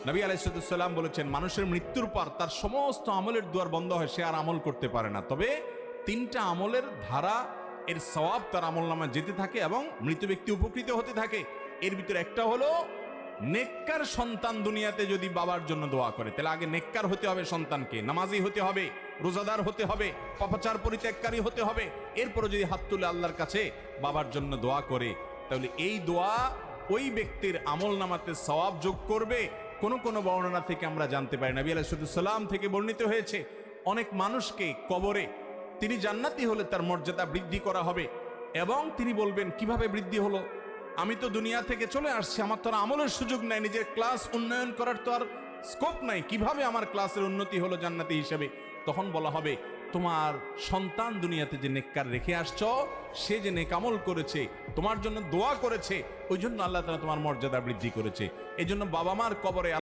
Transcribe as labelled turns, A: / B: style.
A: নবী আলাইহিস সালাম বলেছেন, মানুষের মৃত্যুর পর তার সমস্ত আমলের দুয়ার বন্ধ হয়, সে আর আমল করতে পারে না। তবে তিনটা আমলের ধারা এর সওয়াব তার আমলনামায় যেতে থাকে এবং মৃত ব্যক্তি উপকৃত হতে থাকে। এর ভিতরে একটা হলো নেককার সন্তান দুনিয়াতে যদি বাবার জন্য দোয়া করে, তাহলে আগে নেককার হতে হবে, সন্তানকে নামাজি হতে হবে, রোজাদার হতে হবে, পাপাচার পরিত্যাগকারী হতে হবে। এরপরে যদি হাত তুলে আল্লাহর কাছে বাবার জন্য দোয়া করে, তাহলে এই দোয়া ওই ব্যক্তির আমলনামাতে সওয়াব যোগ করবে। কোন কোন বর্ণনা থেকে আমরা জানতে পারি, নবী আলাইহিস সালাম থেকে বর্ণিত হয়েছে, অনেক মানুষকে কবরে তিনি জান্নাতি হলে তার মর্যাদা বৃদ্ধি করা হবে এবং তিনি বলবেন, কিভাবে বৃদ্ধি হলো? আমি তো দুনিয়া থেকে চলে আসছি, আমার তো আর আমলের সুযোগ নাই, নিজের ক্লাস উন্নয়ন করার তো আর স্কোপ নাই, কিভাবে আমার ক্লাসের উন্নতি হলো জান্নাতি হিসেবে? তখন বলা হবে, তোমার সন্তান দুনিয়াতে যে নেককার রেখে আসছো, সে যে নেক আমল করেছে, তোমার জন্য দোয়া করেছে, ওই জন্য আল্লাহ তাআলা তোমার মর্যাদা বৃদ্ধি করেছে। এই জন্য বাবা মার কবরে